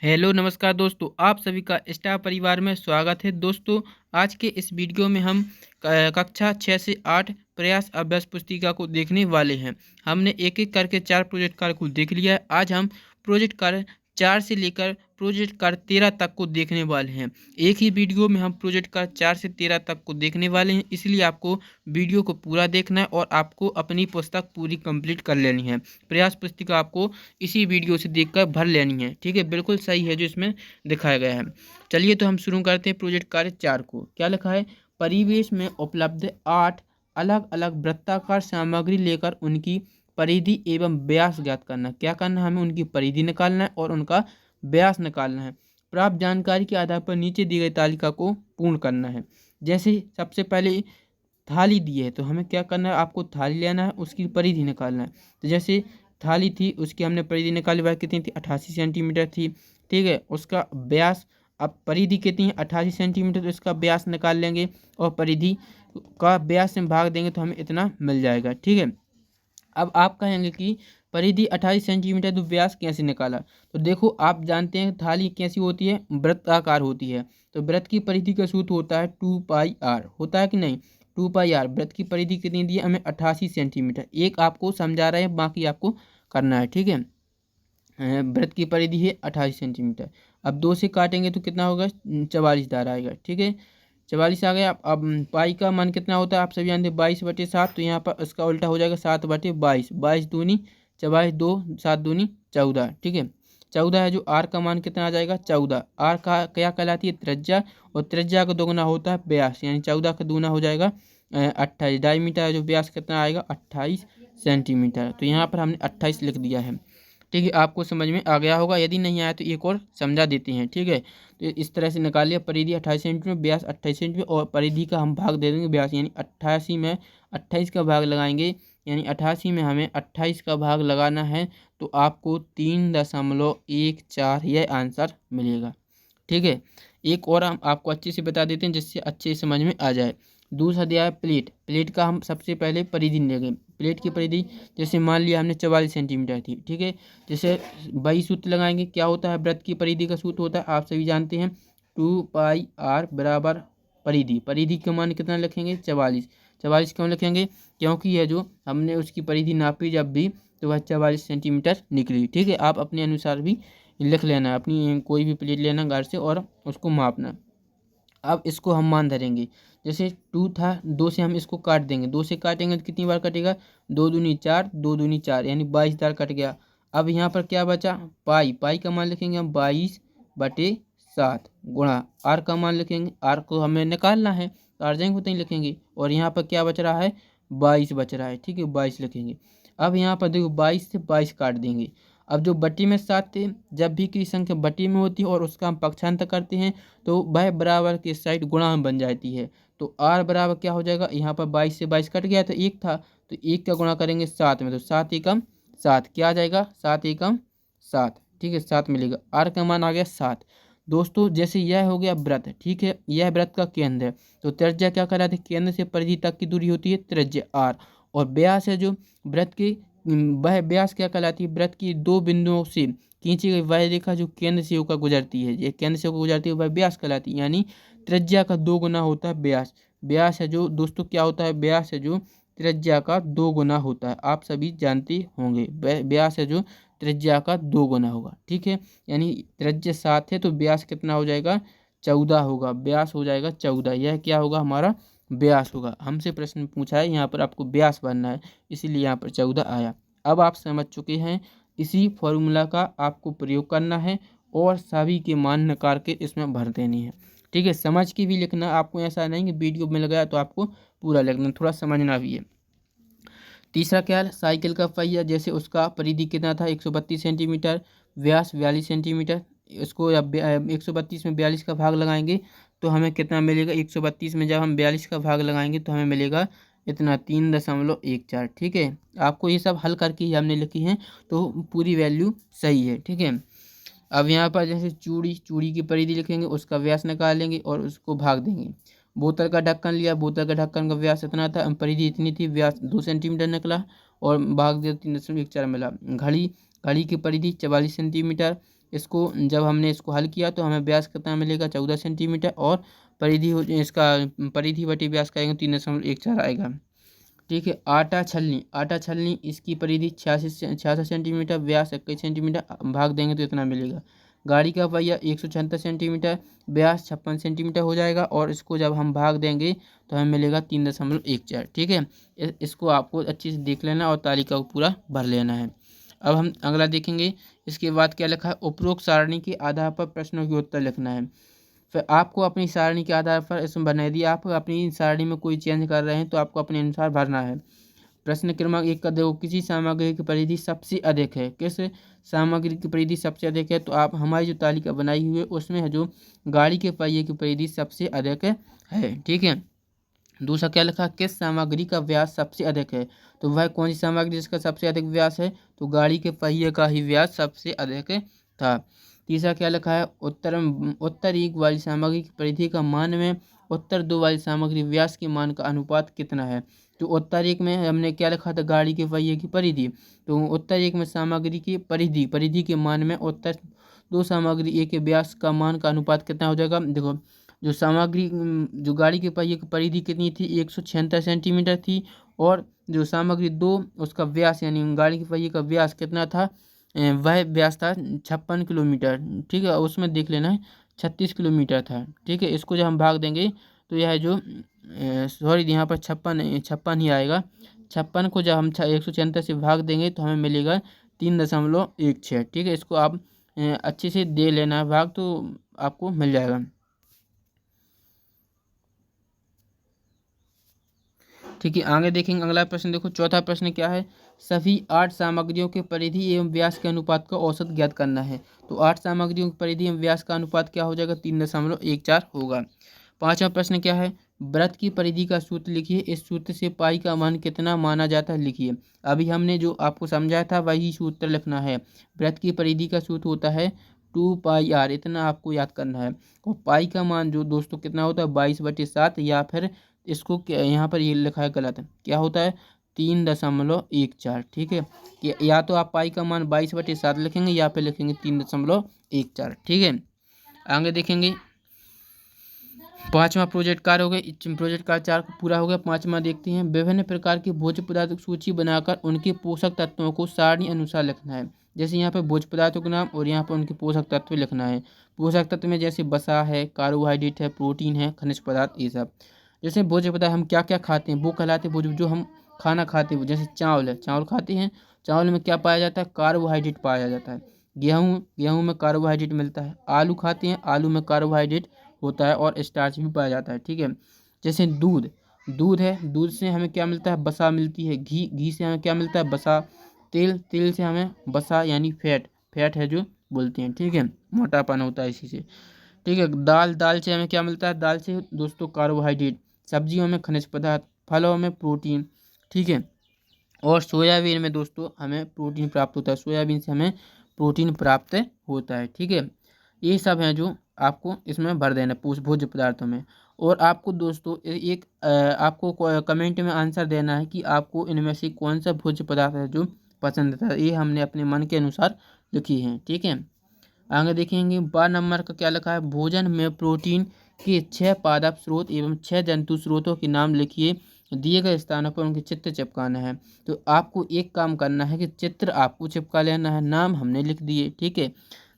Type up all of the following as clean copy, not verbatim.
Hello नमस्कार दोस्तों, आप सभी का स्टार परिवार में स्वागत है। दोस्तों, आज के इस वीडियो में हम कक्षा 6 से 8 प्रयास अभ्यास पुस्तिका को देखने वाले हैं। हमने एक एक करके 4 प्रोजेक्ट कार्य को देख लिया है। आज हम प्रोजेक्ट कार्य 4 से लेकर प्रोजेक्ट कार्य 13 तक को देखने वाले हैं। एक ही वीडियो में हम प्रोजेक्ट कार्य 4 से 13 तक को देखने वाले हैं, इसलिए आपको वीडियो को पूरा देखना है और आपको अपनी पुस्तक पूरी कंप्लीट कर लेनी है। प्रयास पुस्तिका आपको इसी वीडियो से देखकर भर लेनी है। ठीक है, बिल्कुल सही है जो इसमें दिखाया गया है। चलिए तो हम शुरू करते हैं प्रोजेक्ट कार्य 4 को। क्या लिखा है? परिवेश में उपलब्ध 8 अलग अलग वृत्ताकार सामग्री लेकर उनकी परिधि एवं व्यास ज्ञात करना। क्या करना है? हमें उनकी परिधि निकालना है और उनका व्यास निकालना है। प्राप्त जानकारी के आधार पर नीचे दी गई तालिका को पूर्ण करना है। जैसे सबसे पहले थाली दी है तो हमें क्या करना है? आपको थाली लेना है, उसकी परिधि निकालना है। तो जैसे थाली थी, उसकी हमने परिधि निकाली, वह कितनी थी? 88 सेंटीमीटर थी। ठीक है, उसका व्यास, अब परिधि कितनी है? 88 सेंटीमीटर, तो इसका व्यास निकाल लेंगे और परिधि का व्यास से भाग देंगे तो हमें इतना मिल जाएगा। ठीक है, अब आप कहेंगे कि परिधि 28 सेंटीमीटर तो व्यास कैसे निकाला? तो देखो, आप जानते हैं थाली कैसी होती है? वृत्ताकार होती है। तो वृत्त की परिधि का सूत्र होता है 2πr, होता है कि नहीं? 2πr। वृत्त की परिधि कितनी दी है हमें? 88 सेंटीमीटर। एक आपको समझा रहे हैं, बाकी आपको करना है। ठीक है, वृत्त की परिधि है 28 सेंटीमीटर। अब 2 से काटेंगे तो कितना होगा? 44 दार आएगा। ठीक है, 44 आ गया। अब पाई का मान कितना होता है? आप सभी जानते हैं 22/7। तो यहाँ पर इसका उल्टा हो जाएगा 7/22। 22 दूनी 44, 2 7 दूनी 14। ठीक है, 14 है। जो आर का मान कितना आ जाएगा? 14। आर का क्या कहलाती है? त्रिज्या, और त्रिज्या का दोगुना होता है व्यास, यानी 14 का दूना हो जाएगा 28। डायमीटर है, जो व्यास कितना आएगा? 28 सेंटीमीटर। तो यहाँ पर हमने 28 लिख दिया है। ठीक है, आपको समझ में आ गया होगा। यदि नहीं आया तो एक और समझा देते हैं। ठीक है, तो इस तरह से निकालिए। परिधि 28 सेंटीमीटर, व्यास 28 सेंटीमीटर, और परिधि का हम भाग दे देंगे व्यास, यानी 88 में 28 का भाग लगाएंगे, यानी 88 में हमें 28 का भाग लगाना है। तो आपको 3.14 यह आंसर मिलेगा। ठीक है, एक और हम आपको अच्छे से बता देते हैं जिससे अच्छे से समझ में आ जाए। दूसरा दिया है प्लेट। प्लेट का हम सबसे पहले परिधि लेंगे। प्लेट की परिधि जैसे मान लिया हमने 44 सेंटीमीटर थी। ठीक है, जैसे वही सूत्र लगाएंगे। क्या होता है? वृत्त की परिधि का सूत्र होता है, आप सभी जानते हैं, 2πr बराबर परिधि। परिधि का मान कितना लिखेंगे? 44। 44 क्यों लिखेंगे? क्योंकि यह जो हमने उसकी परिधि नापी जब भी, तो वह 44 सेंटीमीटर निकली। ठीक है, आप अपने अनुसार भी लिख लेना, अपनी कोई भी प्लेट लेना घर से और उसको मापना। अब इसको हम मान धरेंगे। जैसे 2 था, 2 से हम इसको काट देंगे। 2 से काटेंगे तो कितनी बार कटेगा? 2 दूनी 4, 2 दूनी 4, यानी 22 बार कट गया। अब यहाँ पर क्या बचा? पाई। पाई का मान लिखेंगे हम 22/7 गुणा आर का मान लिखेंगे। आर को हमें निकालना है तो अर्जेंट होते ही लिखेंगे। और यहाँ पर क्या बच रहा है? 22 बच रहा है। ठीक है, 22 लिखेंगे। अब यहाँ पर देखो 22 से 22 काट देंगे। अब जो बट्टी में 7 थे, जब भी किसी संख्या बट्टी में होती है और उसका हम पक्षांतर करते हैं तो वह बराबर के साइड गुणा में बन जाती है। तो आर बराबर क्या हो जाएगा? यहाँ पर 22 से 22 कट गया तो 1 था, तो 1 का गुणा करेंगे 7 में, तो 7 एकम 7 क्या आ जाएगा? 7 एकम 7। ठीक है, 7 मिलेगा। आर का मान आ गया 7। दोस्तों, जैसे यह हो गया व्रत। ठीक है, यह व्रत का केंद्र है। तो त्रिज्या क्या कहलाती है? केंद्र से परिधि तक की दूरी होती है त्रिज्या आर। और व्यास है जो व्रत की, वह व्यास क्या कहलाती है? व्रत की 2 बिंदुओं से खींची गई वह रेखा जो केंद्र से होकर गुजरती है, ये केंद्र से होकर गुजरती है, वह व्यास कहलाती है। यानी त्रिज्या का 2 गुना होता है व्यास। व्यास है जो दोस्तों क्या होता है? व्यास है जो त्रिज्या का 2 गुना होता है, आप सभी जानते होंगे। व्यास है जो त्रिज्या का 2 गुना होगा। ठीक है, यानी त्रिज्या 7 है तो व्यास कितना हो जाएगा? 14 होगा। व्यास हो जाएगा 14। यह क्या होगा? हमारा व्यास होगा। हमसे प्रश्न पूछा है, यहाँ पर आपको व्यास बनना है, इसीलिए यहाँ पर 14 आया। अब आप समझ चुके हैं, इसी फॉर्मूला का आपको प्रयोग करना है और सभी के मान निकाल के इसमें भर देनी है। ठीक है, समझ के भी लिखना, आपको ऐसा नहीं कि वीडियो मिल गया तो आपको पूरा लिखना, थोड़ा समझना भी है। तीसरा क्या है? साइकिल का पहिया। जैसे उसका परिधि कितना था? 132 सेंटीमीटर, व्यास 42 सेंटीमीटर। इसको अब 132 में 42 का भाग लगाएंगे तो हमें कितना मिलेगा? 132 में जब हम 42 का भाग लगाएंगे तो हमें मिलेगा इतना, 3.14। ठीक है, आपको ये सब हल करके ही हमने लिखी हैं, तो पूरी वैल्यू सही है। ठीक है, अब यहाँ पर जैसे चूड़ी, चूड़ी की परिधि लिखेंगे, उसका व्यास निकालेंगे और उसको भाग देंगे। बोतल का ढक्कन लिया, बोतल का ढक्कन का व्यास इतना था, परिधि इतनी थी, व्यास 2 सेंटीमीटर निकला और भाग दिया 3.14 मिला। घड़ी, घड़ी की परिधि 44 सेंटीमीटर, इसको जब हमने इसको हल किया तो हमें व्यास कितना मिलेगा 14 सेंटीमीटर, और परिधि इसका परिधि बटे व्यास का 3.14 आएगा। ठीक है। आटा छलनी इसकी परिधि 66 सेंटीमीटर, व्यास 21 सेंटीमीटर, भाग देंगे तो इतना मिलेगा। गाड़ी का पहिया 176 सेंटीमीटर, व्यास 56 सेंटीमीटर हो जाएगा, और इसको जब हम भाग देंगे तो हमें मिलेगा 3.14। ठीक है। इसको आपको अच्छे से देख लेना और तालिका को पूरा भर लेना है। अब हम अगला देखेंगे। इसके बाद क्या लिखा है, उपरोक्त सारणी के आधार पर प्रश्नों के उत्तर लिखना है। फिर आपको अपनी सारणी के आधार पर इसमें बना दिया, आप अपनी सारणी में कोई चेंज कर रहे हैं तो आपको अपने अनुसार भरना है। प्रश्न क्रमांक 1 का देखो, किसी सामग्री की परिधि सबसे अधिक है। किस सामग्री की परिधि सबसे अधिक है, तो आप हमारी जो तालिका बनाई हुई है उसमें है जो गाड़ी के पहिए की परिधि सबसे अधिक है। ठीक है। दूसरा क्या लिखा, किस सामग्री का व्यास सबसे अधिक है, तो वह कौन सी सामग्री जिसका सबसे अधिक व्यास है, तो गाड़ी के पहिए का ही व्यास सबसे अधिक था। तीसरा क्या लिखा है, उत्तर एक वाली सामग्री की परिधि का मान में उत्तर दो वाली सामग्री व्यास के मान का अनुपात कितना है। तो उत्तर एक में हमने क्या लिखा था, गाड़ी के पहिए की परिधि, तो उत्तर एक में सामग्री की परिधि के मान में उत्तर दो सामग्री एक के व्यास का मान का अनुपात कितना हो जाएगा। देखो, जो सामग्री जो गाड़ी के पहिए की परिधि कितनी थी, 176 सेंटीमीटर थी, और जो सामग्री दो उसका व्यास यानी गाड़ी के पहिए का व्यास कितना था, वह व्यास था 56 किलोमीटर। ठीक है। उसमें देख लेना है 36 किलोमीटर था। ठीक है। इसको जब हम भाग देंगे तो यह जो सॉरी यहाँ पर 56 ही आएगा। 56 को जब हम 176 से भाग देंगे तो हमें मिलेगा 3.16। ठीक है। इसको आप अच्छे से दे लेना है भाग, तो आपको मिल जाएगा। ठीक है। आगे देखेंगे अगला प्रश्न। देखो, चौथा प्रश्न क्या है, सभी 8 सामग्रियों के परिधि एवं व्यास के अनुपात का औसत ज्ञात करना है। तो 8 सामग्रियों की परिधि एवं व्यास का अनुपात क्या हो जाएगा, 3.14 होगा। पांचवा प्रश्न क्या है, वृत्त की परिधि का सूत्र लिखिए, इस सूत्र से पाई का मान कितना माना जाता है लिखिए। अभी हमने जो आपको समझाया था वही सूत्र लिखना है। वृत्त की परिधि का सूत्र होता है 2πr, इतना आपको याद करना है। और पाई का मान जो दोस्तों कितना होता है, 22/7, या फिर इसको यहाँ पर ये लिखा है गलत, क्या होता है 3.14। ठीक है। या तो आप पाई का मान 22/7 लिखेंगे या फिर लिखेंगे 3.14। ठीक है। आगे देखेंगे, पांचवा प्रोजेक्ट कार्य हो गया, प्रोजेक्ट कार्य 4 पूरा हो गया। पांचवा देखते हैं, विभिन्न प्रकार के भोज्य पदार्थों की सूची बनाकर उनके पोषक तत्वों को सारणी अनुसार लिखना है। जैसे यहाँ पर भोज्य पदार्थों के नाम और यहाँ पर उनके पोषक तत्व लिखना है। पोषक तत्व में जैसे वसा है, कार्बोहाइड्रेट है, प्रोटीन है, खनिज पदार्थ, ये सब। जैसे भोज्य पदार्थ हम क्या क्या खाते हैं वो कहलाते हैं भोज्य, जो हम खाना खाते हैं। जैसे चावल है, चावल खाते हैं, चावल में क्या पाया जाता है, कार्बोहाइड्रेट पाया जाता है। गेहूँ में कार्बोहाइड्रेट मिलता है। आलू खाते हैं, आलू में कार्बोहाइड्रेट होता है और स्टार्च भी पाया जाता है। ठीक है। जैसे दूध है, दूध से हमें क्या मिलता है, वसा मिलती है। घी से हमें क्या मिलता है, वसा। तेल से हमें वसा यानी फैट है जो बोलते हैं। ठीक है। मोटापन होता है इसी से। ठीक है। दाल से हमें क्या मिलता है, दाल से दोस्तों कार्बोहाइड्रेट। सब्जियों में खनिज पदार्थ, फलों में प्रोटीन। ठीक है। और सोयाबीन में दोस्तों हमें प्रोटीन प्राप्त होता है, सोयाबीन से हमें प्रोटीन प्राप्त होता है। ठीक है। ये सब हैं जो आपको इसमें भर देना भोज्य पदार्थों में। और आपको दोस्तों एक आपको कमेंट में आंसर देना है कि आपको इनमें से कौन सा भोज्य पदार्थ है जो पसंद था। ये हमने अपने मन के अनुसार लिखी है। ठीक है। आगे देखेंगे, 12 नंबर का क्या लिखा है, भोजन में प्रोटीन के 6 पादप स्रोत एवं 6 जंतु स्रोतों के नाम लिखिए, दिए गए स्थानों पर उनके चित्र चिपकाना है। तो आपको एक काम करना है कि चित्र आपको चिपका लेना है, नाम हमने लिख दिए। ठीक है।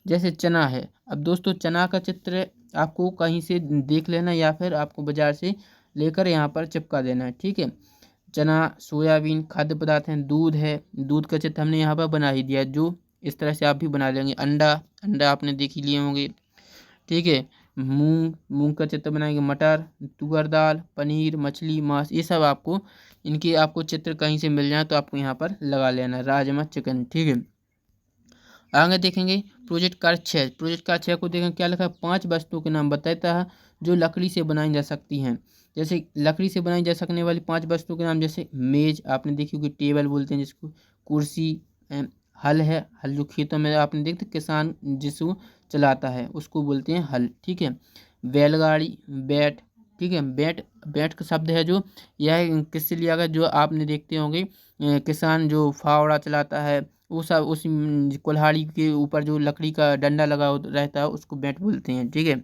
जैसे चना है, अब दोस्तों चना का चित्र आपको कहीं से देख लेना या फिर आपको बाजार से लेकर यहाँ पर चिपका देना है। ठीक है। चना, सोयाबीन खाद्य पदार्थ हैं। दूध है, दूध का चित्र हमने यहाँ पर बना ही दिया, जो इस तरह से आप भी बना लेंगे। अंडा आपने देख ही लिए होंगे। ठीक है। मूंग का चित्र बनाएंगे। मटर, तुअर दाल, पनीर, मछली, मांस, ये सब आपको इनके आपको चित्र कहीं से मिल जाए तो आपको यहाँ पर लगा लेना। राजमा, चिकन। ठीक है। आगे देखेंगे प्रोजेक्ट कार्य 6। प्रोजेक्ट कार्य 6 को देखें, क्या लिखा है, 5 वस्तुओं के नाम बताता है जो लकड़ी से बनाई जा सकती हैं। जैसे लकड़ी से बनाई जा सकने वाली 5 वस्तुओं के नाम, जैसे मेज आपने देखी होगी, टेबल बोलते हैं जिसको, कुर्सी, हल है, हल जो खेतों में आपने देखते किसान जिसको चलाता है उसको बोलते हैं हल। ठीक है। बैलगाड़ी, बैट। ठीक है। बैट का शब्द है जो, यह किससे लिया गया, जो आपने देखते होंगे किसान जो फावड़ा चलाता है, वो सब उस कुल्हाड़ी के ऊपर जो लकड़ी का डंडा लगा रहता है उसको बैट बोलते हैं। ठीक है।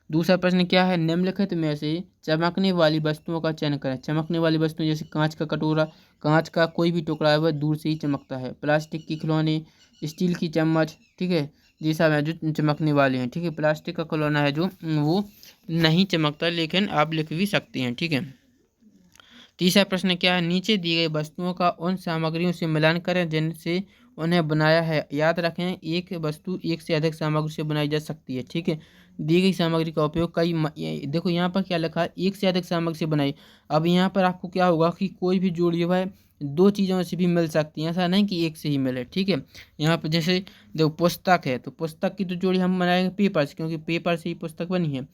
दूसरा प्रश्न क्या है, निम्नलिखित में से चमकने वाली वस्तुओं का चयन करें। चमकने वाली वस्तुएं जैसे कांच का कटोरा, कांच का कोई भी टुकड़ा है वह दूर से ही चमकता है। प्लास्टिक के खिलौने, स्टील की चम्मच, ठीक है, ये सब है जो चमकने वाले हैं। ठीक है। प्लास्टिक का खिलौना है जो वो नहीं चमकता, लेकिन आप लिख भी सकते हैं। ठीक है। तीसरा प्रश्न क्या है, नीचे दी गई वस्तुओं का उन सामग्रियों से मिलान करें जिनसे उन्हें बनाया है। याद रखें, एक वस्तु एक से अधिक सामग्री से बनाई जा सकती है। ठीक है। दी गई सामग्री का उपयोग देखो यहाँ पर क्या लिखा है, एक से अधिक सामग्री से बनाई। अब यहाँ पर आपको क्या होगा कि कोई भी जोड़ी जो है दो चीज़ों से भी मिल सकती है, ऐसा नहीं कि एक से ही मिले। ठीक है। यहाँ पर जैसे देखो पुस्तक है, तो पुस्तक की तो जोड़ी हम बनाएंगे पेपर से, क्योंकि पेपर से ही पुस्तक बनी है।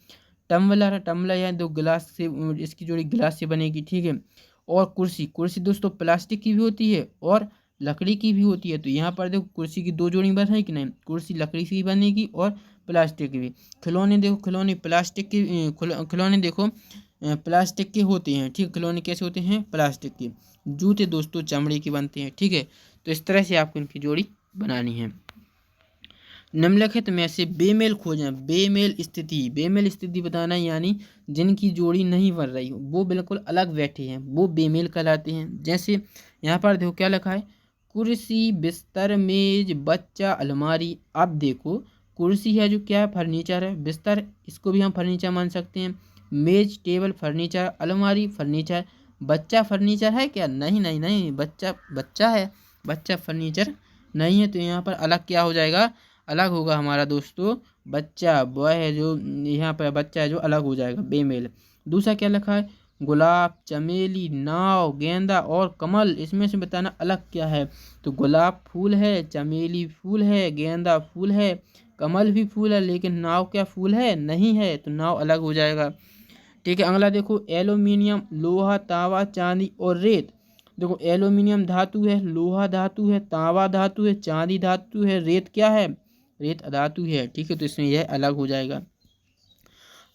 टम्बलर है, टम्बलर या दो गिलास से, इसकी जोड़ी गिलास से बनेगी। ठीक है। और कुर्सी, कुर्सी दोस्तों प्लास्टिक की भी होती है और लकड़ी की भी होती है। तो यहाँ पर देखो कुर्सी की दो जोड़ी बन है कि नहीं, कुर्सी लकड़ी से ही बनेगी और प्लास्टिक की भी। खिलौने देखो, खिलौने प्लास्टिक के खिलौने देखो प्लास्टिक के होते हैं। ठीक, खिलौने कैसे होते हैं, प्लास्टिक के। जूते दोस्तों चमड़े के बनते हैं। ठीक है। तो इस तरह से आपको इनकी जोड़ी बनानी है। निम्नलिखित में से बेमेल खोजें। बेमेल स्थिति बताना, यानी जिनकी जोड़ी नहीं बन रही हो, वो बिल्कुल अलग बैठे हैं, वो बेमेल कहलाते हैं। जैसे यहाँ पर देखो क्या लिखा है, कुर्सी, बिस्तर, मेज, बच्चा, अलमारी। अब देखो कुर्सी है जो क्या है, फर्नीचर है। बिस्तर, इसको भी हम फर्नीचर मान सकते हैं। मेज, टेबल, फर्नीचर। अलमारी, फर्नीचर। बच्चा फर्नीचर है क्या, नहीं नहीं नहीं, बच्चा बच्चा है, बच्चा फर्नीचर नहीं है। तो यहाँ पर अलग क्या हो जाएगा, अलग होगा हमारा दोस्तों बच्चा, बॉय है जो यहाँ पर बच्चा है जो अलग हो जाएगा, बेमेल। दूसरा क्या लिखा है, गुलाब, चमेली, नाव, गेंदा और कमल। इसमें से बताना अलग क्या है। तो गुलाब फूल है, चमेली फूल है, गेंदा फूल है, कमल भी फूल है, लेकिन नाव क्या फूल है, नहीं है। तो नाव अलग हो जाएगा। ठीक है। अगला देखो, एल्यूमिनियम, लोहा, तांबा, चांदी और रेत। देखो एल्यूमिनियम धातु है, लोहा धातु है, तांबा धातु है, चांदी धातु है, रेत क्या है, रेत अधातु है। ठीक है। तो इसमें यह अलग हो जाएगा।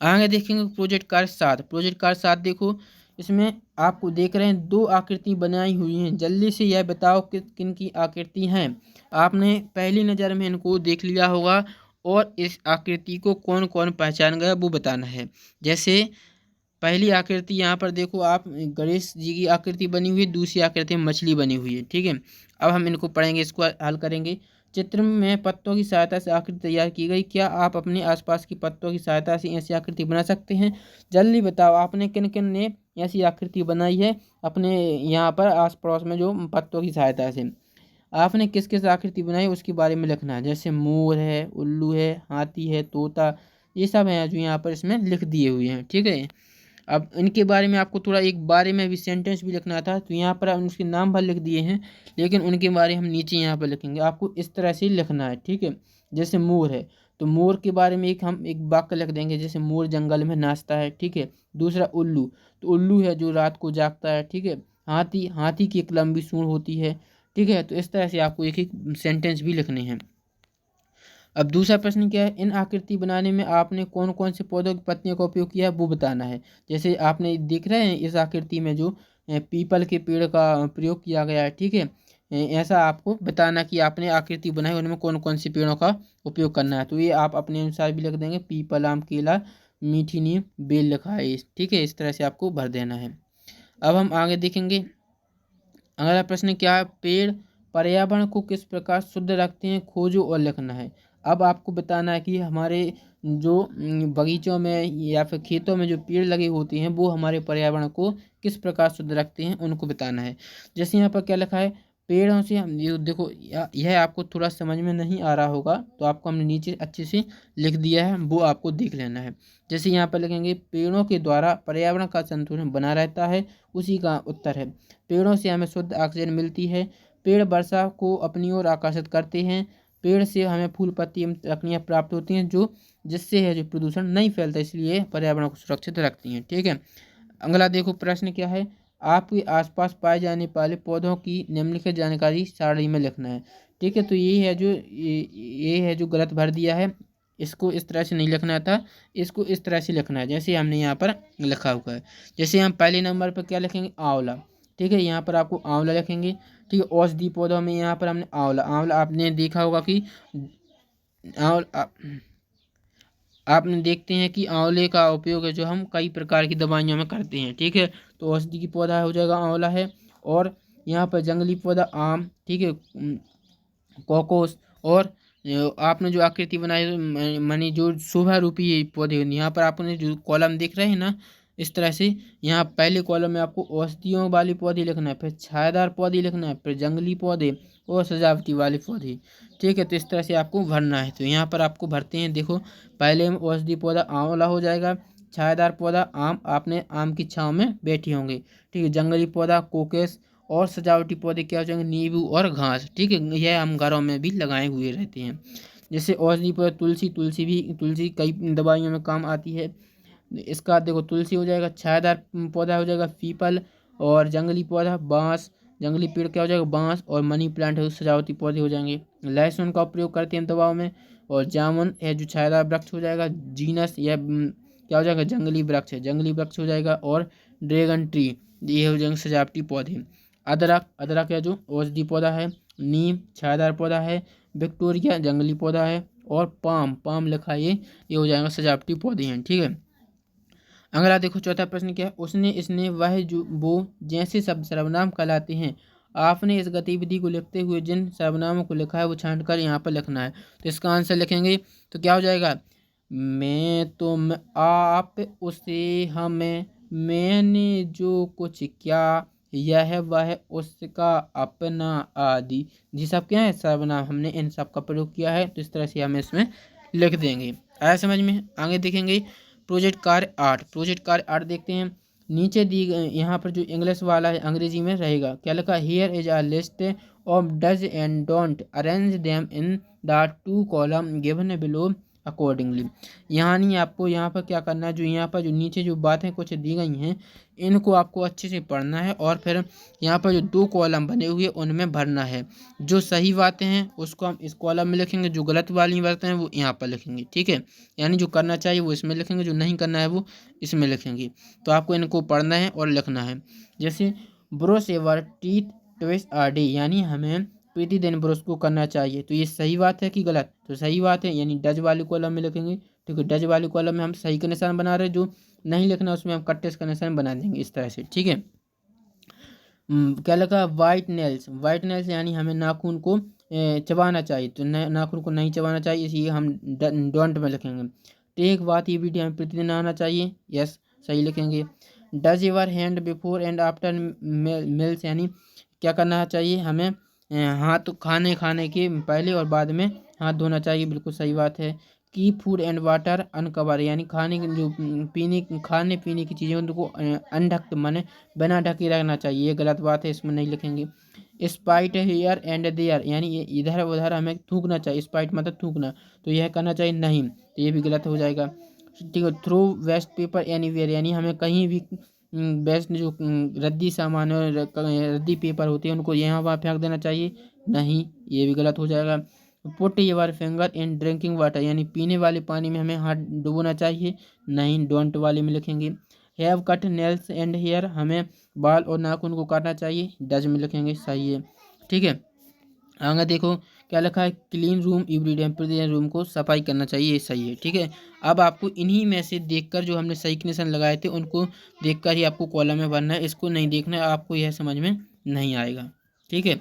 आगे देखेंगे प्रोजेक्ट कार्य 7। प्रोजेक्ट कार्य 7 देखो, इसमें आपको देख रहे हैं दो आकृति बनाई हुई हैं। जल्दी से यह बताओ कि किन की आकृति हैं। आपने पहली नज़र में इनको देख लिया होगा और इस आकृति को कौन कौन पहचान गया वो बताना है। जैसे पहली आकृति यहाँ पर देखो आप, गणेश जी की आकृति बनी हुई है, दूसरी आकृति में मछली बनी हुई है। ठीक है। अब हम इनको पढ़ेंगे, इसको हल करेंगे। चित्र में पत्तों की सहायता से आकृति तैयार की गई। क्या आप अपने आसपास की पत्तों की सहायता से ऐसी आकृति बना सकते हैं। जल्दी बताओ आपने किन किन ने ऐसी आकृति बनाई है अपने यहाँ पर आस पड़ोस में जो पत्तों की सहायता से। आपने किस किस आकृति बनाई उसके बारे में लिखना है। जैसे मोर है, उल्लू है, हाथी है, तोता, ये सब हैं जो यहाँ पर इसमें लिख दिए हुए हैं। ठीक है। अब इनके बारे में आपको थोड़ा एक बारे में भी सेंटेंस भी लिखना था, तो यहाँ पर हम उसके नाम भर लिख दिए हैं, लेकिन उनके बारे हम नीचे यहाँ पर लिखेंगे। आपको इस तरह से लिखना है। ठीक है। जैसे मोर है तो मोर के बारे में हम एक वाक्य लिख देंगे, जैसे मोर जंगल में नाचता है। ठीक है। दूसरा उल्लू, तो उल्लू है जो रात को जागता है। ठीक है। हाथी, हाथी की एक लंबी सूंड होती है। ठीक है। तो इस तरह से आपको एक एक सेंटेंस भी लिखने हैं। अब दूसरा प्रश्न क्या है, इन आकृति बनाने में आपने कौन कौन से पौधों की पत्तियों का उपयोग किया है वो बताना है। जैसे आपने देख रहे हैं इस आकृति में जो पीपल के पेड़ का प्रयोग किया गया है। ठीक है। ऐसा आपको बताना कि आपने आकृति बनाई उनमें कौन कौन से पेड़ों का उपयोग करना है। तो ये आप अपने अनुसार भी लिख देंगे, पीपल, आम, केला, मीठी नीम, बेल लिखा है। ठीक है। इस तरह से आपको भर देना है। अब हम आगे देखेंगे। अगला प्रश्न क्या है, पेड़ पर्यावरण को किस प्रकार शुद्ध रखते हैं, खोजो और लिखना है। अब आपको बताना है कि हमारे जो बगीचों में या फिर खेतों में जो पेड़ लगे होते हैं वो हमारे पर्यावरण को किस प्रकार शुद्ध रखते हैं उनको बताना है। जैसे यहाँ पर क्या लिखा है, पेड़ों से हम ये देखो, यह आपको थोड़ा समझ में नहीं आ रहा होगा तो आपको हमने नीचे अच्छे से लिख दिया है, वो आपको देख लेना है। जैसे यहाँ पर लिखेंगे, पेड़ों के द्वारा पर्यावरण का संतुलन बना रहता है, उसी का उत्तर है पेड़ों से हमें शुद्ध ऑक्सीजन मिलती है। पेड़ वर्षा को अपनी ओर आकर्षित करते हैं। पेड़ से हमें फूल, पत्ती एवं लकड़ियाँ प्राप्त होती हैं जो जिससे है जो प्रदूषण नहीं फैलता, इसलिए पर्यावरण को सुरक्षित रखती हैं। ठीक है। अगला देखो प्रश्न क्या है, आपके आसपास पाए जाने वाले पौधों की निम्नलिखित जानकारी सारणी में लिखना है। ठीक है। तो ये है जो गलत भर दिया है, इसको इस तरह से नहीं लिखना था, इसको इस तरह से लिखना है जैसे हमने यहाँ पर लिखा हुआ है। जैसे हम पहले नंबर पर क्या लिखेंगे, आंवला। ठीक है। यहाँ पर आपको आंवला लिखेंगे। ठीक है। औषधि पौधों में यहाँ पर हमने आंवला, आंवला आपने देखा होगा कि आंवला आपने देखते हैं कि आंवले का उपयोग है जो हम कई प्रकार की दवाइयों में करते हैं। ठीक है, तो औषधि की पौधा हो जाएगा आंवला है। और यहाँ पर जंगली पौधा आम, ठीक है, कोकोस। और आपने जो आकृति बनाई मानी जो शोभा रूपी ये पौधे, यहाँ पर आपने जो कॉलम देख रहे हैं ना, इस तरह से यहाँ पहले कॉलम में आपको औषधियों वाले पौधे लिखना है, फिर छायादार पौधे लिखना है, फिर जंगली पौधे और सजावटी वाले पौधे। ठीक है, तो इस तरह से आपको भरना है। तो यहाँ पर आपको भरते हैं, देखो पहले में औषधि पौधा आंवला हो जाएगा, छायादार पौधा आम, आपने आम की छाँव में बैठे होंगे। ठीक है, जंगली पौधा कोकेस और सजावटी पौधे क्या हो जाएंगे, नींबू और घास। ठीक है, यह हम घरों में भी लगाए हुए रहते हैं। जैसे औषधि पौधा तुलसी, तुलसी कई दवाइयों में काम आती है। इसका देखो तुलसी हो जाएगा, छायादार पौधा हो जाएगा पीपल, और जंगली पौधा बांस, जंगली पेड़ क्या हो जाएगा बांस, और मनी प्लांट है सजावटी पौधे हो जाएंगे। लहसुन का उपयोग करते हैं दवाओं में, और जामुन है जो छायादार वृक्ष हो जाएगा। जीनस यह क्या हो जाएगा जंगली वृक्ष है, जंगली वृक्ष हो जाएगा। और ड्रैगन ट्री ये हो जाएंगे सजावटी पौधे। अदरक, अदरक है जो औषधि पौधा है। नीम छायादार पौधा है। विक्टोरिया जंगली पौधा है। और पाम, पाम लिखा है ये हो जाएगा सजावटी पौधे हैं। ठीक है, अगला देखो चौथा प्रश्न क्या है, उसने, इसने, वह, जो, वो जैसे शब्द सर्वनाम कहलाते हैं। आपने इस गतिविधि को लिखते हुए जिन सर्वनामों को लिखा है वो छांटकर यहाँ पर लिखना है। तो इसका आंसर लिखेंगे तो क्या हो जाएगा, मैं, तुम, आप, उसे, हमें, मैंने जो कुछ किया, यह, वह, उसका, अपना, आदि। जी सब क्या है सर्वनाम, हमने इन सब का प्रयोग किया है। तो इस तरह से हम इसमें लिख देंगे। आया समझ में? आगे देखेंगे प्रोजेक्ट कार्य 8। प्रोजेक्ट कार्य 8 देखते हैं। नीचे दी गई, यहाँ पर जो इंग्लिश वाला है अंग्रेजी में रहेगा, क्या लिखा, here is a list of does and don't, arrange them in the two column given below accordingly. यानी आपको यहाँ पर क्या करना है, जो यहाँ पर जो नीचे जो बातें कुछ दी गई हैं इनको आपको अच्छे से पढ़ना है, और फिर यहाँ पर जो दो कॉलम बने हुए उनमें भरना है। जो सही बातें हैं उसको हम इस कॉलम में लिखेंगे, जो गलत वाली बातें हैं वो यहाँ पर लिखेंगे। ठीक है, यानी जो करना चाहिए वो इसमें लिखेंगे, जो नहीं करना है वो इसमें लिखेंगे। तो आपको इनको पढ़ना है और लिखना है। जैसे brush ever teeth twice a day, यानी हमें प्रतिदिन ब्रश को करना चाहिए। तो ये सही बात है कि गलत, तो सही बात है, यानी डज वाले कॉलम में लिखेंगे। ठीक है, डज वाले कॉलम में हम सही का निशान बना रहे हैं, जो नहीं लिखना उसमें हम कट्टे का निशान बना देंगे इस तरह से। ठीक है, क्या लिखा, वाइट नेल्स, वाइट नेल्स यानी हमें नाखून को चबाना चाहिए, तो नाखून को नहीं चबाना चाहिए, इसलिए हम डोंट में लिखेंगे। टेक बात ये वीडियो हमें प्रतिदिन आना चाहिए, यस सही लिखेंगे। Does your hand before and after meals, यानी क्या करना चाहिए हमें हाथ खाने के पहले और बाद में हाथ धोना चाहिए, बिल्कुल सही बात है। Keep food and water uncover, यानी खाने की जो खाने पीने की चीज़ें उनको अनढक माने बिना ढके रखना चाहिए, ये गलत बात है, इसमें नहीं लिखेंगे। स्पाइट हेयर एंड देयर, यानी ये इधर उधर हमें थूकना चाहिए, स्पाइट मतलब थूकना, तो यह करना चाहिए नहीं, तो ये भी गलत हो जाएगा। ठीक है, थ्रो वेस्ट पेपर एनीवेयर, यानी हमें कहीं भी वेस्ट जो रद्दी सामान है, रद्दी पेपर होते हैं उनको यहाँ वहाँ फेंक देना चाहिए, नहीं, ये भी गलत हो जाएगा। Put your finger in drinking water, यानी पीने वाले पानी में हमें हाथ डुबोना चाहिए, नहीं, डोंट वाले में लिखेंगे। Have cut nails and hair, हमें बाल और नाखून को काटना चाहिए, डज में लिखेंगे, सही है। ठीक है, आगे देखो क्या लिखा है, क्लीन रूम एवरीडे, प्रतिदिन रूम को सफाई करना चाहिए, ये सही है। ठीक है, अब आपको इन्हीं में से देखकर जो हमने सही के निशान लगाए थे उनको देखकर ही आपको कॉलम में भरना है, इसको नहीं देखना है, आपको यह समझ में नहीं आएगा। ठीक है,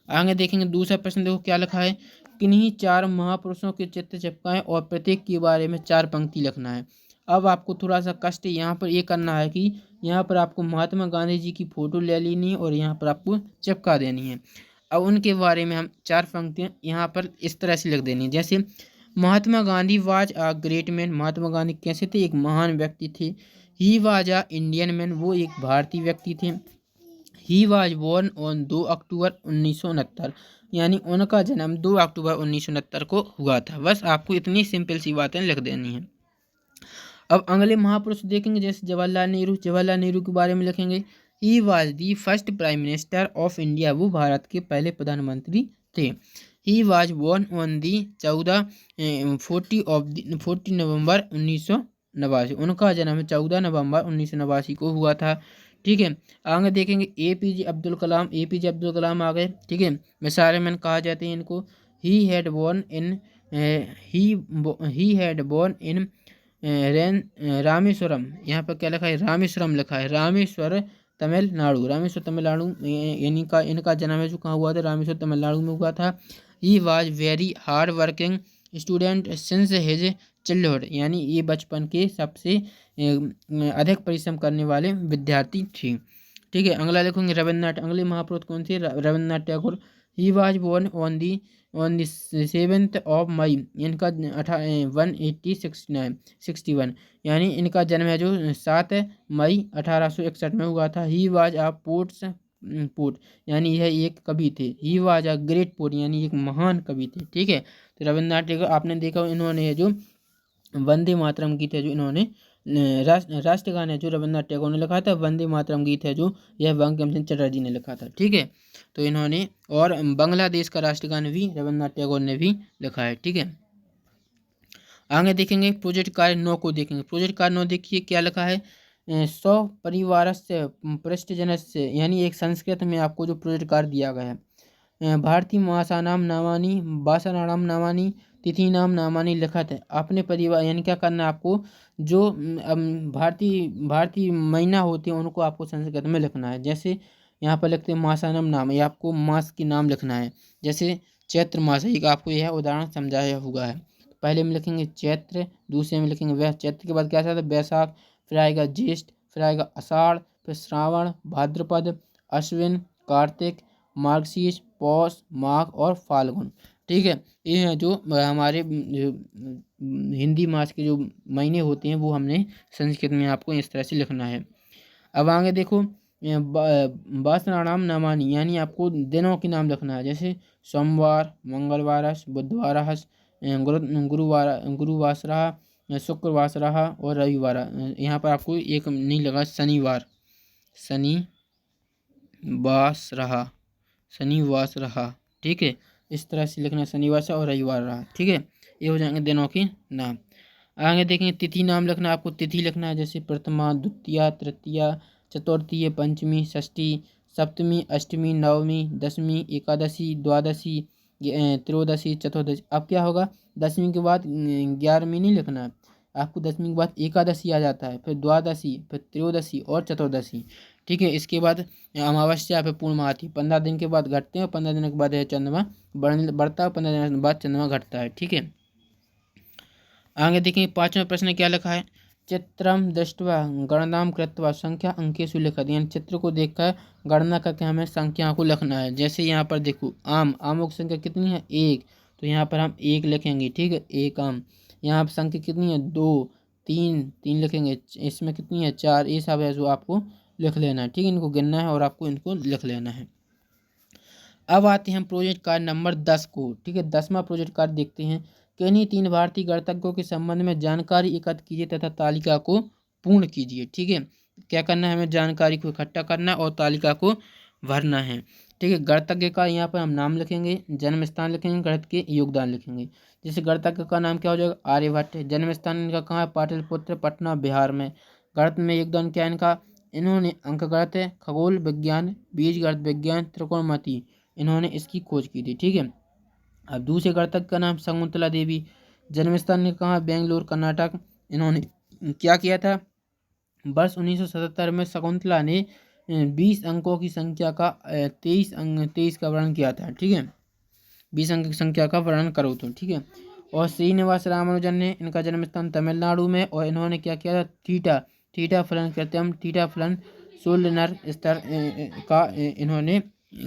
आगे देखेंगे दूसरा प्रश्न, देखो क्या लिखा है, किन्हीं 4 महापुरुषों के चित्र चिपकाएं और प्रत्येक के बारे में 4 पंक्ति लिखना है। अब आपको थोड़ा सा कष्ट यहाँ पर ये करना है कि यहाँ पर आपको महात्मा गांधी जी की फ़ोटो ले लेनी है और यहाँ पर आपको चिपका देनी है। अब उनके बारे में हम 4 पंक्तियाँ यहाँ पर इस तरह से लिख देनी है। जैसे Mahatma Gandhi was a great man, Mahatma Gandhi कैसे थे, एक महान व्यक्ति थे। He was a Indian man, वो एक भारतीय व्यक्ति थे। He was born on 2 October 1969, यानी उनका जन्म 2 अक्टूबर 1969 को हुआ था। बस आपको इतनी सिंपल सी बातें लिख देनी है। अब अगले महापुरुष देखेंगे, जैसे जवाहरलाल नेहरू, जवाहरलाल नेहरू के बारे में लिखेंगे, he was the first prime minister of India, वो भारत के पहले प्रधानमंत्री थे। He was born on the 40 November 1989, उनका जन्म 14 नवंबर 1989 को हुआ था। ठीक है। आगे देखेंगे APJ अब्दुल कलाम। APJ अब्दुल कलाम आ गए, ठीक है। मिसाइलमैन कहा जाते हैं इनको। He had born in he had born in Rameswaram. यहाँ पर क्या लिखा है, रामेश्वरम लिखा है, रामेश्वर तमिलनाडु, रामेश्वर तमिलनाडु। इनका इनका जन्म है जो कहाँ हुआ था, रामेश्वर तमिलनाडु में हुआ था। He was very hard working student since his childhood, यानी ये बचपन के सबसे अधिक परिश्रम करने वाले विद्यार्थी थे, ठीक है। अगला लिखेंगे रविन्द्रनाथ। अगले महापुरुष कौन थे, Rabindranath Tagore. He was born on the 7 May, इनका 1861, यानी इनका जन्म है जो 7 मई 1861 में हुआ था। ही वाज अ पोट, यानी यह एक कवि थे। He was a great poet, यानी एक महान कवि थे, ठीक है। तो रविन्द्रनाथ टैगोर आपने देखा, इन्होंने जो वंदे मातरम गीत है जो इन्होंने राष्ट्रगान है जो रविन्द्रनाथ टैगोर ने लिखा था, वंदे मातरम गीत है जो यह बंकिम चंद्र चटर्जी ने लिखा था, ठीक है। तो इन्होंने, और बांग्लादेश का राष्ट्रगान भी रविन्द्रनाथ टैगोर ने भी लिखा है, ठीक है। आगे देखेंगे प्रोजेक्ट कार्य 9 को देखेंगे। प्रोजेक्ट कार्य 9 देखिए क्या लिखा है, 100 परिवार से पृष्ठजनस्य, यानी एक संस्कृत में आपको जो प्रोजेक्ट कार्य दिया गया है। भारतीय मासानाम नामानी बासानाम नामानी तिथि नाम नामानी लिखत है। अपने परिवार, यानी क्या करना है आपको, जो भारतीय महीना होते हैं उनको आपको संस्कृत में लिखना है। जैसे यहाँ पर लिखते हैं मासानम नाम, ये आपको मास के नाम लिखना है। जैसे चैत्र मास है, एक आपको यह उदाहरण समझाया हुआ है। पहले में लिखेंगे चैत्र, दूसरे में लिखेंगे वह, चैत्र के बाद क्या आता है बैसाख, फिर आएगा ज्येष्ठ, फिर आएगा आषाढ़, फिर श्रावण, भाद्रपद, अश्विन, कार्तिक, मार्गशीर्ष, पौष, माघ और फाल्गुन, ठीक है। ये हैं जो हमारे हिंदी मास के जो महीने होते हैं वो हमने संस्कृत में आपको इस तरह से लिखना है। अब आगे देखो वासनाणाम नामानी, यानी आपको दिनों के नाम लिखना है। जैसे सोमवार, मंगलवार, बुधवार, गुरुवासरा, शुक्रवासरा और रविवार। यहाँ पर आपको एक नहीं लगा, शनिवार, शनिवास रहा, ठीक है। इस तरह से लिखना, शनिवार से और रविवार रहा, ठीक है। ये हो जाएंगे दिनों के नाम। आगे देखेंगे तिथि नाम लिखना, आपको तिथि लिखना है। जैसे प्रथमा, द्वितीया, तृतीया, चतुर्थी, पंचमी, षष्ठी, सप्तमी, अष्टमी, नवमी, दशमी, एकादशी, द्वादशी, त्रयोदशी, चतुर्दशी। अब क्या होगा, दसवीं के बाद 11वीं नहीं लिखना है आपको, दसवीं के बाद एकादशी आ जाता है, फिर द्वादशी, फिर त्रयोदशी और चतुर्दशी, ठीक है। इसके बाद अमावस्या, फिर पूर्णिमा आती है। 15 दिन के बाद घटते हैं, 15 दिन के बाद यह चंद्रमा बढ़ता है, 15 दिन के बाद चंद्रमा घटता है, ठीक है। आगे देखेंगे 5वां प्रश्न क्या लिखा है, चित्रम दृष्टवा गणनाम कृत्वा संख्या अंकेशु लिखत, यानी चित्र को देखकर गणना करके हमें संख्या को लिखना है। जैसे यहाँ पर देखो आमों की संख्या कितनी है, 1, तो यहाँ पर हम 1 लिखेंगे, ठीक है, 1 आम। यहाँ पर संख्या कितनी है, 2, 3 लिखेंगे। इसमें कितनी है, 4। ये सब है जो आपको लिख लेना है, ठीक है। इनको गिनना है और आपको इनको लिख लेना है। अब आते हैं हम प्रोजेक्ट कार्ड नंबर 10 को, ठीक है। 10वां प्रोजेक्ट कार्ड देखते हैं। किन्हीं 3 भारतीय गणतज्ञों के संबंध में जानकारी एकत्र कीजिए तथा तालिका को पूर्ण कीजिए, ठीक है। क्या करना है, हमें जानकारी को इकट्ठा करना और तालिका को भरना है, ठीक है। गणतज्ञ का यहाँ पर हम नाम लिखेंगे, जन्म स्थान लिखेंगे, गणित के योगदान लिखेंगे। जैसे गणतज्ञ का नाम क्या हो जाएगा, आर्यभट्ट। जन्म स्थान इनका कहाँ है, पाटलिपुत्र, पटना, बिहार में। गणित में योगदान क्या है इनका, इन्होंने अंकगणित, खगोल विज्ञान, बीजगणित विज्ञान, त्रिकोणमिति, इन्होंने इसकी खोज की थी, ठीक है। अब दूसरे गणतज्ञ का नाम शकुंतला देवी। जन्म स्थान ने कहा बेंगलोर, कर्नाटक। इन्होंने क्या किया था, वर्ष 1977 में शकुंतला ने 20 अंकों की संख्या का 23 का वर्णन किया था, ठीक है। 20 अंक की संख्या का वर्णन करो तो, ठीक है। और श्रीनिवास रामानुजन ने, इनका जन्म स्थान तमिलनाडु में, और इन्होंने क्या किया था, थीटा फलन कृत्यम, थीटा फलन शून्य स्तर का इन्होंने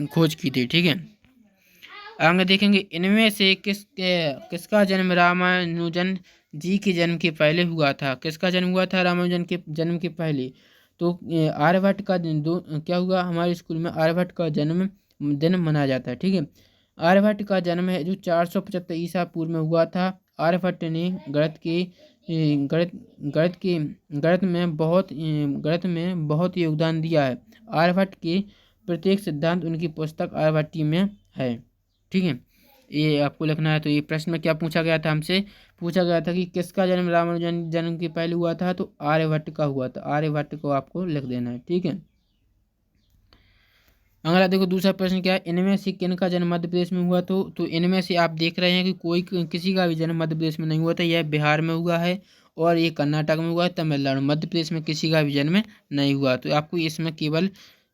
खोज की थी, ठीक है। आगे देखेंगे इनमें से किसका जन्म रामानुजन जी के जन्म के पहले हुआ था। किसका जन्म हुआ था रामानुजन के जन्म के पहले, तो आर्यभट्ट का क्या हुआ, हमारे स्कूल में आर्यभट्ट का जन्म दिन मनाया जाता है, ठीक है। आर्यभट्ट का जन्म है जो 475 ईसा पूर्व में हुआ था। आर्यभट्ट ने गणित में बहुत योगदान दिया है। आर्यभट्ट के प्रत्येक सिद्धांत उनकी पुस्तक आर्यभट्टी में है, ठीक है। ये आपको लिखना है। तो ये प्रश्न में क्या पूछा गया था, हमसे पूछा गया था कि किसका जन्म रामानुजन जन्म के पहले हुआ था, तो आर्यभट्ट का हुआ था। आर्यभट्ट को आपको लिख देना है, ठीक है। अगला देखो दूसरा प्रश्न क्या है, इनमें से किनका जन्म मध्य प्रदेश में हुआ? तो इनमें से आप देख रहे हैं कि कोई किसी का भी जन्म मध्य प्रदेश में नहीं हुआ था। यह बिहार में हुआ है और ये कर्नाटक में हुआ है, तमिलनाडु, मध्य प्रदेश में किसी का भी जन्म नहीं हुआ। तो आपको इसमें केवल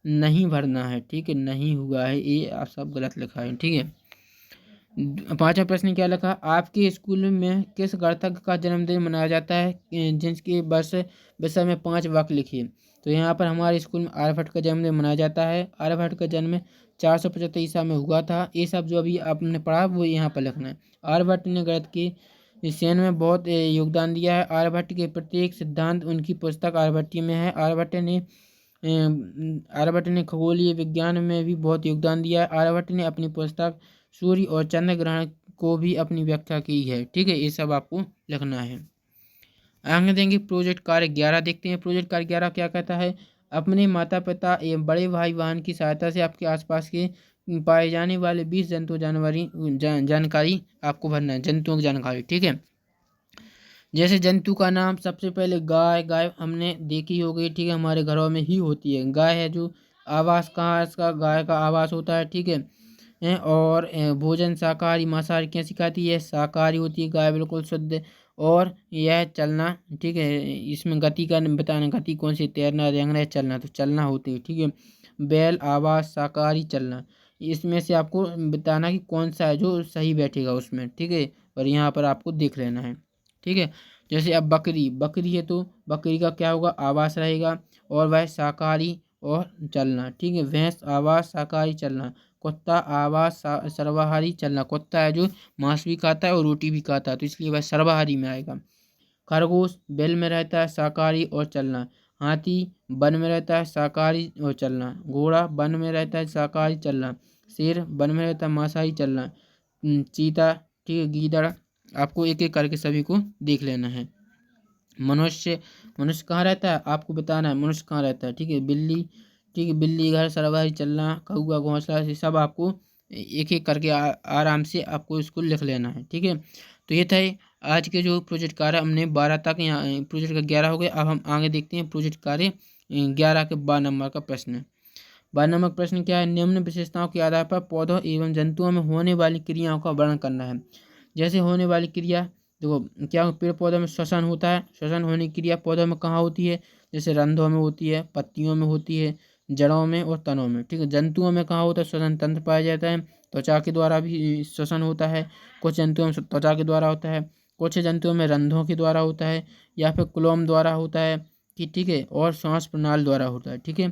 नहीं भरना है, ठीक है, नहीं हुआ है, ये आप सब गलत लिखा है, ठीक है। पांचवा प्रश्न क्या लिखा, आपके स्कूल में किस गणतज्ञ का जन्मदिन मनाया जाता है, जिसके वर्ष विषय में 5 वाक्य लिखिए। तो यहाँ पर हमारे स्कूल में आर्यभट्ट का जन्मदिन मनाया जाता है। आर्यभट्ट का जन्म 475 ईसा में हुआ था। ये सब जो अभी आपने पढ़ा वो यहाँ पर लिखना है। आर्यभट्ट ने गणित की चयन में बहुत योगदान दिया है। आर्यभट्ट के प्रत्येक सिद्धांत उनकी पुस्तक आर्यभट्टीय में है। आर्यभट्ट ने खगोलीय विज्ञान में भी बहुत योगदान दिया है। आर्यभट्ट ने अपनी पुस्तक सूर्य और चंद्र ग्रहण को भी अपनी व्याख्या की है, ठीक है, ये सब आपको लिखना है। आगे देंगे प्रोजेक्ट कार्य 11 देखते हैं। प्रोजेक्ट कार्य 11 क्या कहता है, अपने माता पिता एवं बड़े भाई बहन की सहायता से आपके आसपास के पाए जाने वाले 20 जंतु जानकारी आपको भरना है, जंतुओं की जानकारी, ठीक है। जैसे जंतु का नाम, सबसे पहले गाय। गाय हमने देखी होगी, ठीक है, हमारे घरों में ही होती है। गाय है जो आवास कहाँ इसका, गाय का आवास होता है, ठीक है। और भोजन शाकाहारी मांसाहारी क्या सिखाती है, शाकाहारी होती है गाय, बिल्कुल शुद्ध। और यह चलना, ठीक है, इसमें गति का बताना, गति कौन सी, तैरना, रेंगना, चलना, तो चलना होती है, ठीक है। बैल आवास शाकाहारी चलना, इसमें से आपको बताना कि कौन सा है जो सही बैठेगा उसमें, ठीक है, और यहाँ पर आपको देख लेना है, ठीक है। जैसे अब बकरी, बकरी है तो बकरी का क्या होगा, आवास रहेगा और वह शाकाहारी और चलना, ठीक है। भैंस आवास शाकाहारी चलना। कुत्ता आवास सर्वाहारी चलना, कुत्ता है जो मांस भी खाता है और रोटी भी खाता है, तो इसलिए वह सर्वाहारी में आएगा। खरगोश बिल में रहता है शाकाहारी और चलना। हाथी वन में रहता है शाकाहारी और चलना। घोड़ा वन में रहता है शाकाहारी चलना। शेर वन में रहता है मांसाहारी चलना। चीता, ठीक है, गीदड़, आपको एक एक करके सभी को देख लेना है। मनुष्य, मनुष्य कहाँ रहता है आपको बताना है, मनुष्य कहाँ रहता है, ठीक है। बिल्ली, ठीक है, बिल्ली घर सर्वाहारी चलना। कौआ घोंसला, ये सब आपको एक एक करके आराम से आपको इसको लिख लेना है, ठीक है। तो ये था आज के जो प्रोजेक्ट कार्य, हमने 12 तक, यहाँ प्रोजेक्ट का 11 हो गया। अब हम आगे देखते हैं प्रोजेक्ट कार्य 11 के 12 नंबर का प्रश्न। 12 नंबर प्रश्न क्या है, निम्न विशेषताओं के आधार पर पौधों एवं जंतुओं में होने वाली क्रियाओं का वर्णन करना है। जैसे होने वाली क्रिया, देखो क्या पेड़ पौधों में श्वसन होता है, श्वसन होने की क्रिया पौधों में कहाँ होती है, जैसे रंध्रों में होती है, पत्तियों में होती है, जड़ों में और तनों में, ठीक है। जंतुओं में कहाँ होता है, श्वसन तंत्र पाया जाता है, त्वचा के द्वारा भी श्वसन होता है। कुछ जंतुओं में त्वचा के द्वारा होता है, कुछ जंतुओं में रंध्रों के द्वारा होता है, या फिर कुलोम द्वारा होता है, कि ठीक है, और श्वास प्रणाली द्वारा होता है, ठीक है।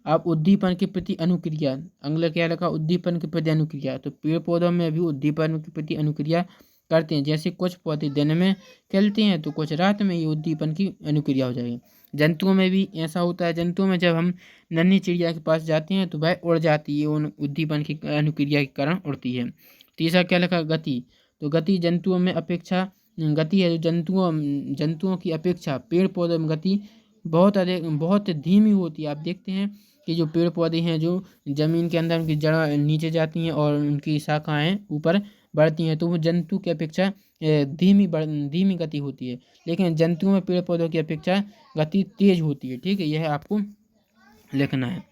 अब उद्दीपन के प्रति अनुक्रिया, अगला क्या लिखा, उद्दीपन के प्रति अनुक्रिया, तो पेड़ पौधों में भी उद्दीपन के प्रति अनुक्रिया करते हैं। जैसे कुछ पौधे दिन में खिलते हैं तो कुछ रात में, ये उद्दीपन की अनुक्रिया हो जाएगी। जंतुओं में भी ऐसा होता है, जंतुओं में जब हम नन्ही चिड़िया के पास जाते हैं तो वह उड़ जाती है, उन उद्दीपन की अनुक्रिया के कारण उड़ती है। तीसरा क्या लिखा, गति, तो गति जंतुओं में अपेक्षा, गति है जो जंतुओं की अपेक्षा पेड़ पौधों में गति बहुत अधिक, बहुत धीमी होती है। आप देखते हैं कि जो पेड़ पौधे हैं जो जमीन के अंदर, उनकी जड़ नीचे जाती हैं और उनकी शाखाएं ऊपर बढ़ती हैं, तो वो जंतु की अपेक्षा धीमी गति होती है। लेकिन जंतुओं में पेड़ पौधों की अपेक्षा गति तेज होती है, ठीक है, यह आपको लिखना है,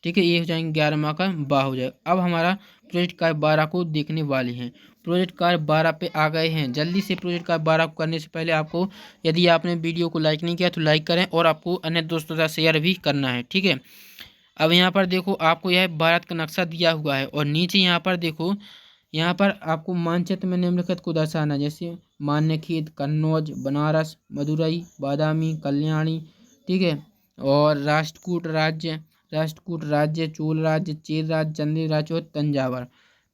ठीक है। ये हो जाएंगे 11 माह का बा हो जाएगा। अब हमारा प्रोजेक्ट कार्य 12 को देखने वाले हैं। प्रोजेक्ट कार्य 12 पे आ गए हैं। जल्दी से प्रोजेक्ट कार्य 12 को करने से पहले आपको, यदि आपने वीडियो को लाइक नहीं किया तो लाइक करें और आपको अन्य दोस्तों के साथ शेयर भी करना है, ठीक है। अब यहाँ पर देखो आपको यह भारत का नक्शा दिया हुआ है और नीचे यहाँ पर देखो, यहाँ पर आपको मानचित्र में निम्नलिखित को दर्शाना, जैसे मान्यखेत, कन्नौज, बनारस, मदुरई, बादामी, कल्याणी, ठीक है, और राष्ट्रकूट राज्य, चोल राज्य, चेर राज्य, चंदेल राज्य और तंजावर,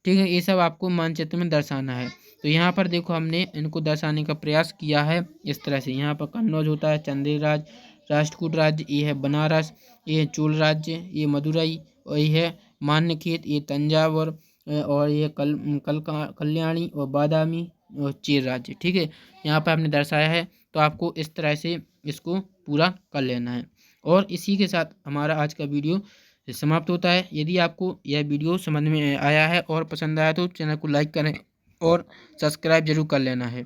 ठीक है, ये सब आपको मानचित्र में दर्शाना है। तो यहाँ पर देखो हमने इनको दर्शाने का प्रयास किया है इस तरह से। यहाँ पर कन्नौज होता है चंदेल राज्य, राष्ट्रकूट राज्य ये है बनारस, ये चोल राज्य, ये मदुरई, और ये है मान्यखेत, ये तंजावर, और ये कल्याणी और बादामी और चेर राज्य, ठीक है, यहाँ पर हमने दर्शाया है। तो आपको इस तरह से इसको पूरा कर लेना है। और इसी के साथ हमारा आज का वीडियो समाप्त होता है। यदि आपको यह वीडियो समझ में आया है और पसंद आया तो चैनल को लाइक करें और सब्सक्राइब जरूर कर लेना है।